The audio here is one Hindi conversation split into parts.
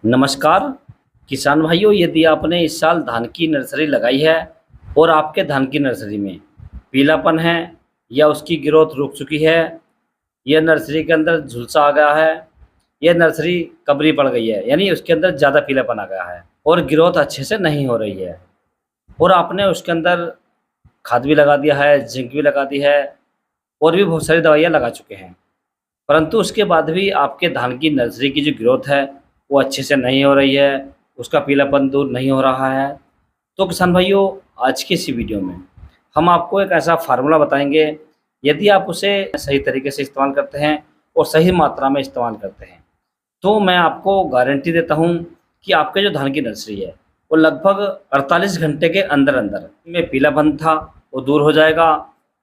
नमस्कार किसान भाइयों, यदि आपने इस साल धान की नर्सरी लगाई है और आपके धान की नर्सरी में पीलापन है या उसकी ग्रोथ रुक चुकी है, या नर्सरी के अंदर झुलसा आ गया है, या नर्सरी कबरी पड़ गई है, यानी उसके अंदर ज़्यादा पीलापन आ गया है और ग्रोथ अच्छे से नहीं हो रही है, और आपने उसके अंदर खाद भी लगा दिया है, जिंक भी लगा दी है और भी बहुत सारी दवाइयाँ लगा चुके हैं, परंतु उसके बाद भी आपके धान की नर्सरी की जो ग्रोथ है वो अच्छे से नहीं हो रही है, उसका पीलापन दूर नहीं हो रहा है। तो किसान भाइयों, आज की इस वीडियो में हम आपको एक ऐसा फार्मूला बताएंगे, यदि आप उसे सही तरीके से इस्तेमाल करते हैं और सही मात्रा में इस्तेमाल करते हैं तो मैं आपको गारंटी देता हूँ कि आपके जो धान की नर्सरी है वो लगभग 48 घंटे के अंदर अंदर में पीलापन था वो दूर हो जाएगा,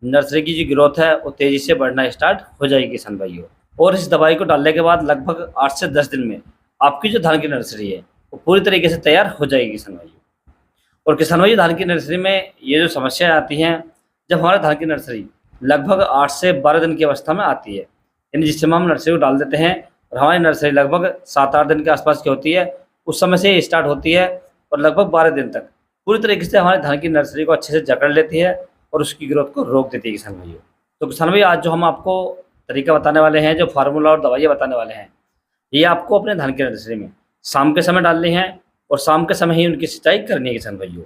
नर्सरी की जो ग्रोथ है वो तेज़ी से बढ़ना स्टार्ट हो जाएगी किसान भाइयों। और इस दवाई को डालने के बाद लगभग 8 से 10 दिन में आपकी जो धान की नर्सरी है वो पूरी तरीके से तैयार हो जाएगी किसान भाइयों। और किसान भाइयों, धान की नर्सरी में ये जो समस्याएं आती हैं, जब हमारे धान की नर्सरी लगभग 8 से 12 दिन की अवस्था में आती है, यानी जिस समय हम नर्सरी को डाल देते हैं और हमारी नर्सरी लगभग 7-8 दिन के आसपास की होती है, उस समय से स्टार्ट होती है और लगभग 12 दिन तक पूरी तरीके से हमारे धान की नर्सरी को अच्छे से जकड़ लेती है और उसकी ग्रोथ को रोक देती है किसान भाइयों। तो किसान भाई, आज जो हम आपको तरीका बताने वाले हैं, जो फार्मूला और दवाइयाँ बताने वाले हैं, ये आपको अपने धान की नर्सरी में शाम के समय डालनी है और शाम के समय ही उनकी सिंचाई करनी है किसान भाइयों।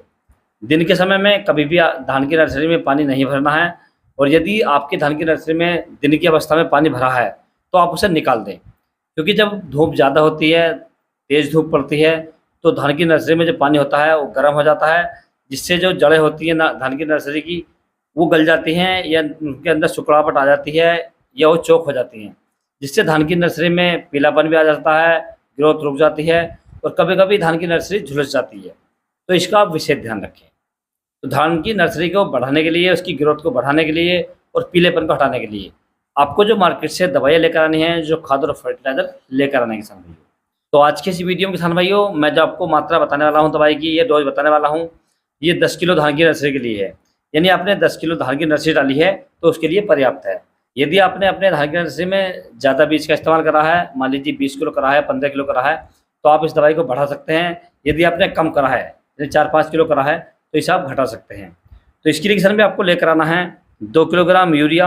दिन के समय में कभी भी धान की नर्सरी में पानी नहीं भरना है, और यदि आपकी धान की नर्सरी में दिन की अवस्था में पानी भरा है तो आप उसे निकाल दें, क्योंकि जब धूप ज़्यादा होती है, तेज़ धूप पड़ती है, तो धान की नर्सरी में जो पानी होता है वो गर्म हो जाता है, जिससे जो जड़ें होती हैं ना धान की नर्सरी की, वो गल जाती हैं या उनके अंदर सिकुड़ाहट आ जाती है या वो चौक हो जाती हैं, जिससे धान की नर्सरी में पीलापन भी आ जाता है, ग्रोथ रुक जाती है और कभी-कभी धान की नर्सरी झुलस जाती है। तो इसका आप विशेष ध्यान रखें। तो धान की नर्सरी को बढ़ाने के लिए, उसकी ग्रोथ को बढ़ाने के लिए और पीलेपन को हटाने के लिए आपको जो मार्केट से दवाइयाँ लेकर आनी है, जो खाद और फर्टिलाइज़र लेकर आना है किसान भाइयों। तो आज की इस वीडियो में किसान भाइयों, मैं जो आपको मात्रा बताने वाला हूँ दवाई की, ये डोज बताने वाला हूँ, ये 10 किलो धान की नर्सरी के लिए है। यानी आपने 10 किलो धान की नर्सरी डाली है तो उसके लिए पर्याप्त है। यदि आपने अपने धान की नर्सरी में ज़्यादा बीज का इस्तेमाल करा है, मान लीजिए 20 किलो करा है, 15 किलो करा है, तो आप इस दवाई को बढ़ा सकते हैं। यदि आपने कम करा है, यानी 4-5 किलो करा है, तो इसे आप घटा सकते हैं। तो इसके लिए किसान में आपको लेकर आना है 2 किलोग्राम यूरिया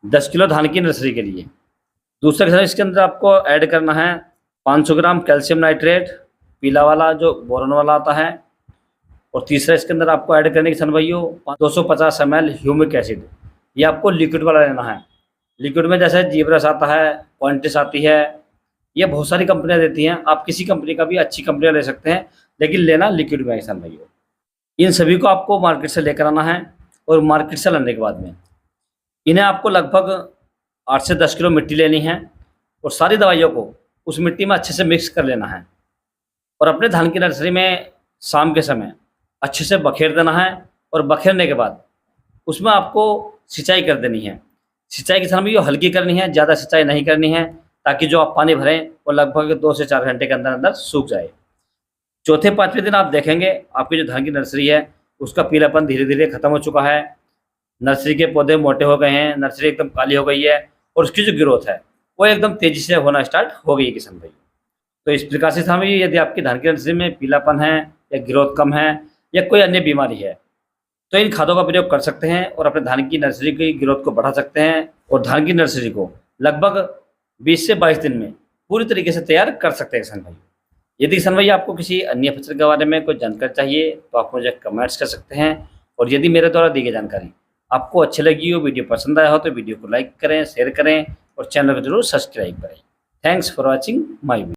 10 किलो धान की नर्सरी के लिए। दूसरा किसान, इसके अंदर आपको ऐड करना है 500 ग्राम कैल्शियम नाइट्रेट, पीला वाला जो बोरॉन वाला आता है। और तीसरा इसके अंदर आपको ऐड करने किसान भाइयों 250 ml ह्यूमिक एसिड, ये आपको लिक्विड वाला लेना है। लिक्विड में जैसे जीब्रस आता है, क्वांटिस आती है, ये बहुत सारी कंपनियां देती हैं, आप किसी कंपनी का भी अच्छी कंपनियां ले सकते हैं, लेकिन लेना लिक्विड में किसान भाइयों। इन सभी को आपको मार्केट से लेकर आना है और मार्केट से लाने के बाद में इन्हें आपको लगभग 8 से 10 किलो मिट्टी लेनी है और सारी दवाइयों को उस मिट्टी में अच्छे से मिक्स कर लेना है और अपने धान की नर्सरी में शाम के समय अच्छे से बखेर देना है। और बखेरने के बाद उसमें आपको सिंचाई कर देनी है। सिंचाई किसान भाइयों हल्की करनी है, ज़्यादा सिंचाई नहीं करनी है, ताकि जो आप पानी भरें वो लगभग 2 से 4 घंटे के अंदर अंदर सूख जाए। चौथे 5वें दिन आप देखेंगे आपकी जो धान की नर्सरी है उसका पीलापन धीरे धीरे खत्म हो चुका है, नर्सरी के पौधे मोटे हो गए हैं, नर्सरी एकदम काली हो गई है और उसकी जो ग्रोथ है वो एकदम तेज़ी से होना स्टार्ट हो गई है किसान भाई। तो इस प्रकार से किसान भाई, यदि आपकी धान की नर्सरी में पीलापन है या ग्रोथ कम है या कोई अन्य बीमारी है, तो इन खादों का प्रयोग कर सकते हैं और अपने धान की नर्सरी की ग्रोथ को बढ़ा सकते हैं और धान की नर्सरी को लगभग 20 से 22 दिन में पूरी तरीके से तैयार कर सकते हैं किसान भाई। यदि किसान भाई आपको किसी अन्य फसल के बारे में कोई जानकारी चाहिए तो आप मुझे कमेंट्स कर सकते हैं। और यदि मेरे द्वारा दी गई जानकारी आपको अच्छी लगी हो, वीडियो पसंद आया हो, तो वीडियो को लाइक करें, शेयर करें और चैनल को जरूर सब्सक्राइब करें। Thanks for watching my video.